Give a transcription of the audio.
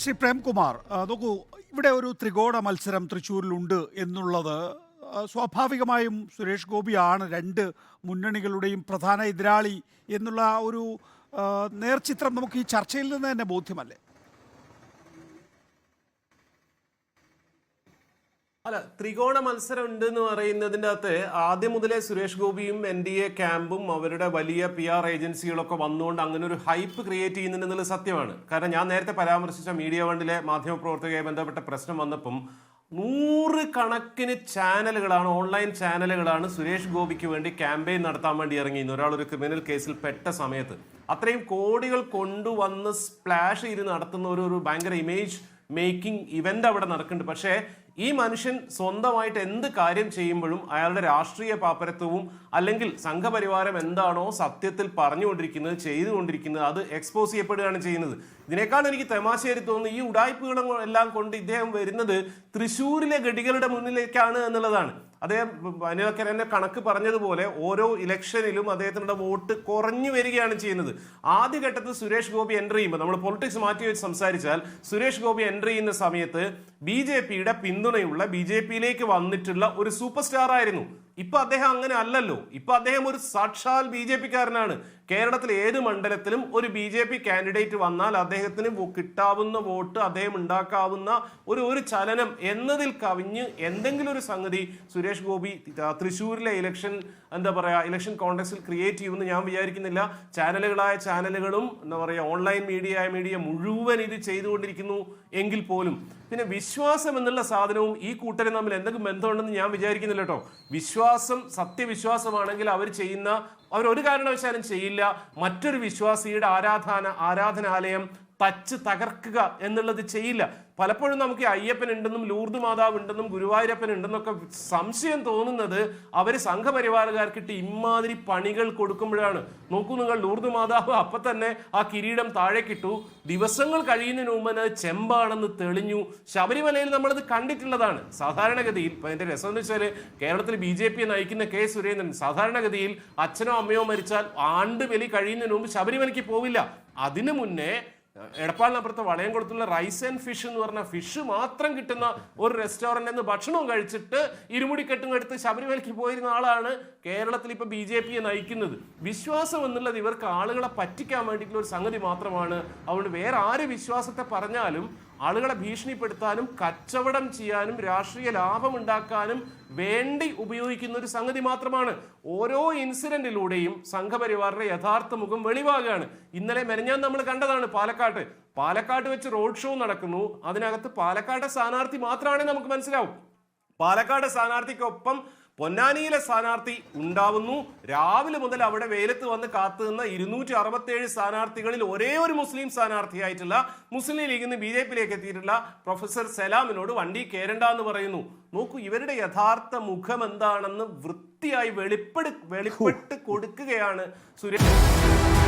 ശ്രീ പ്രേംകുമാർ, നോക്കൂ, ഇവിടെ ഒരു ത്രികോണ മത്സരം തൃശ്ശൂരിലുണ്ട് എന്നുള്ളത് സ്വാഭാവികമായും സുരേഷ് ഗോപിയാണ് രണ്ട് മുന്നണികളുടെയും പ്രധാന എതിരാളി എന്നുള്ള ഒരു നേർചിത്രം നമുക്ക് ഈ ചർച്ചയിൽ നിന്ന് തന്നെ ബോധ്യമല്ലേ? അല്ല, ത്രികോണ മത്സരം ഉണ്ട് എന്ന് പറയുന്നതിൻ്റെ അകത്ത് ആദ്യം മുതലേ സുരേഷ് ഗോപിയും NDA ക്യാമ്പും അവരുടെ വലിയ PR ഏജൻസികളൊക്കെ വന്നുകൊണ്ട് അങ്ങനെ ഒരു ഹൈപ്പ് ക്രിയേറ്റ് ചെയ്യുന്നുണ്ടെന്നുള്ളത് സത്യമാണ്. കാരണം ഞാൻ നേരത്തെ പരാമർശിച്ച മീഡിയ വണ്ടിലെ മാധ്യമപ്രവർത്തകയുമായി ബന്ധപ്പെട്ട പ്രശ്നം വന്നപ്പം 100 കണക്കിന് ചാനലുകളാണ്, ഓൺലൈൻ ചാനലുകളാണ് സുരേഷ് ഗോപിക്ക് വേണ്ടി ക്യാമ്പയിൻ നടത്താൻ വേണ്ടി ഇറങ്ങിയിരുന്നു. ഒരാൾ ഒരു ക്രിമിനൽ കേസിൽ പെട്ട സമയത്ത് അത്രയും കോടികൾ കൊണ്ടുവന്ന് സ്പ്ലാഷ് ചെയ്ത് നടത്തുന്ന ഒരു ഭയങ്കര ഇമേജ് മേക്കിംഗ് ഇവന്റ് അവിടെ നടക്കുന്നുണ്ട്. പക്ഷേ ഈ മനുഷ്യൻ സ്വന്തമായിട്ട് എന്ത് കാര്യം ചെയ്യുമ്പോഴും അയാളുടെ രാഷ്ട്രീയ പാപ്പരത്വവും അല്ലെങ്കിൽ സംഘപരിവാരം എന്താണോ സത്യത്തിൽ പറഞ്ഞുകൊണ്ടിരിക്കുന്നത്, ചെയ്തുകൊണ്ടിരിക്കുന്നത്, അത് എക്സ്പോസ് ചെയ്യപ്പെടുകയാണ് ചെയ്യുന്നത്. ഇതിനേക്കാൾ എനിക്ക് തമാശയായി തോന്നുന്നു ഈ ഉടായ്പകളും എല്ലാം കൊണ്ട് ഇദ്ദേഹം വരുന്നത് തൃശ്ശൂരിലെ ഗഡികളുടെ മുന്നിലേക്കാണ് എന്നുള്ളതാണ്. അദ്ദേഹം അനിലക്കരന്റെ കണക്ക് പറഞ്ഞതുപോലെ ഓരോ ഇലക്ഷനിലും അദ്ദേഹത്തിനുള്ള വോട്ട് കുറഞ്ഞു വരികയാണ് ചെയ്യുന്നത്. ആദ്യഘട്ടത്തിൽ സുരേഷ് ഗോപി എൻട്രി ചെയ്യുമ്പോൾ, നമ്മൾ പൊളിറ്റിക്സ് മാറ്റി വെച്ച് സംസാരിച്ചാൽ, സുരേഷ് ഗോപി എൻട്രി ചെയ്യുന്ന സമയത്ത് BJPയുടെ പിന്തുണയുള്ള BJPയിലേക്ക് വന്നിട്ടുള്ള ഒരു സൂപ്പർ സ്റ്റാർ ആയിരുന്നു. ഇപ്പൊ അദ്ദേഹം അങ്ങനെ അല്ലല്ലോ. ഇപ്പൊ അദ്ദേഹം ഒരു സാക്ഷാൽ BJPക്കാരനാണ്. കേരളത്തിൽ ഏത് മണ്ഡലത്തിലും ഒരു BJP കാൻഡിഡേറ്റ് വന്നാൽ അദ്ദേഹത്തിന് കിട്ടാവുന്ന വോട്ട്, അദ്ദേഹം ഉണ്ടാക്കാവുന്ന ഒരു ചലനം എന്നതിൽ കവിഞ്ഞ് എന്തെങ്കിലും ഒരു സംഗതി സുരേഷ് ഗോപി തൃശ്ശൂരിലെ ഇലക്ഷൻ കോൺടെക്സ്റ്റിൽ ക്രിയേറ്റ് ചെയ്യുമെന്ന് ഞാൻ വിചാരിക്കുന്നില്ല. ചാനലുകളായ ചാനലുകളും ഓൺലൈൻ മീഡിയ മുഴുവൻ ഇത് ചെയ്തുകൊണ്ടിരിക്കുന്നു എങ്കിൽ പോലും പിന്നെ വിശ്വാസം എന്നുള്ള സാധനവും ഈ കൂട്ടരും തമ്മിൽ എന്തെങ്കിലും ബന്ധമുണ്ടെന്ന് ഞാൻ വിചാരിക്കുന്നില്ല കേട്ടോ. വിശ്വാസം സത്യവിശ്വാസമാണെങ്കിൽ അവർ ഒരു കാരണവശാലും ചെയ്യില്ല മറ്റൊരു വിശ്വാസിയുടെ ആരാധനാലയം തകർക്കുക എന്നുള്ളത് ചെയ്യില്ല. പലപ്പോഴും നമുക്ക് അയ്യപ്പൻ ഉണ്ടെന്നും ലൂർദ് മാതാവ് ഉണ്ടെന്നും ഗുരുവായൂരപ്പൻ ഉണ്ടെന്നൊക്കെ സംശയം തോന്നുന്നത് അവർ സംഘപരിവാരക്കാർക്കിട്ട് ഇമാതിരി പണികൾ കൊടുക്കുമ്പോഴാണ്. നോക്കൂ നിങ്ങൾ, ലൂർദ് മാതാവ് അപ്പൊ തന്നെ ആ കിരീടം താഴേക്കിട്ടു, ദിവസങ്ങൾ കഴിയുന്നതിന് മുമ്പ് അത് ചെമ്പാണെന്ന് തെളിഞ്ഞു. ശബരിമലയിൽ നമ്മളത് കണ്ടിട്ടുള്ളതാണ്. സാധാരണഗതിയിൽ ഇപ്പൊ എന്റെ രസം എന്ന് വെച്ചാൽ കേരളത്തിൽ BJP നയിക്കുന്ന K. സുരേന്ദ്രൻ സാധാരണഗതിയിൽ അച്ഛനോ അമ്മയോ മരിച്ചാൽ ആണ്ട് ബലി കഴിയുന്നതിന് മുമ്പ് ശബരിമലയ്ക്ക് പോവില്ല. അതിനു മുന്നേ എടപ്പാളിനപ്പുറത്ത് വളയംകുളത്തുള്ള റൈസ് ആൻഡ് ഫിഷ് എന്ന് പറഞ്ഞ ഫിഷ് മാത്രം കിട്ടുന്ന ഒരു റെസ്റ്റോറൻറ്റിൽ നിന്ന് ഭക്ഷണവും കഴിച്ചിട്ട് ഇരുമുടിക്കെട്ടും എടുത്ത് ശബരിമലയ്ക്ക് പോയിരുന്ന ആളാണ് കേരളത്തിൽ ഇപ്പൊ BJPയെ നയിക്കുന്നത്. വിശ്വാസം എന്നുള്ളത് ഇവർക്ക് ആളുകളെ പറ്റിക്കാൻ വേണ്ടിയിട്ടുള്ള ഒരു സംഗതി മാത്രമാണ്. അതുകൊണ്ട് വേറെ ആര് വിശ്വാസത്തെ പറഞ്ഞാലും ആളുകളെ ഭീഷണിപ്പെടുത്താനും കച്ചവടം ചെയ്യാനും രാഷ്ട്രീയ ലാഭം ഉണ്ടാക്കാനും വേണ്ടി ഉപയോഗിക്കുന്ന ഒരു സംഗതി മാത്രമാണ്. ഓരോ ഇൻസിഡന്റിലൂടെയും സംഘപരിവാറിന്റെ യഥാർത്ഥ മുഖം വെളിവാകുകയാണ്. ഇന്നലെ മെനഞ്ഞാൻ നമ്മൾ കണ്ടതാണ്. പാലക്കാട്ട് വെച്ച് റോഡ് ഷോ നടക്കുന്നു. അതിനകത്ത് പാലക്കാട്ടെ സ്ഥാനാർത്ഥി മാത്രമാണെങ്കിൽ നമുക്ക് മനസ്സിലാവും. പാലക്കാട് സ്ഥാനാർത്ഥിക്കൊപ്പം പൊന്നാനിയിലെ സ്ഥാനാർത്ഥി ഉണ്ടാവുന്നു. രാവിലെ മുതൽ അവിടെ വെയിലത്ത് വന്ന് കാത്തുനിന്ന 267 സ്ഥാനാർത്ഥികളിൽ ഒരേ ഒരു മുസ്ലിം സ്ഥാനാർത്ഥിയായിട്ടുള്ള മുസ്ലിം ലീഗിൽ നിന്ന് BJPയിലേക്ക് എത്തിയിട്ടുള്ള പ്രൊഫസർ സലാമിനോട് വണ്ടി കയറണ്ട എന്ന് പറയുന്നു. നോക്കൂ, ഇവരുടെ യഥാർത്ഥ മുഖം എന്താണെന്ന് വൃത്തിയായി വെളിപ്പെട്ട് കൊടുക്കുകയാണ് സുരേഷ്.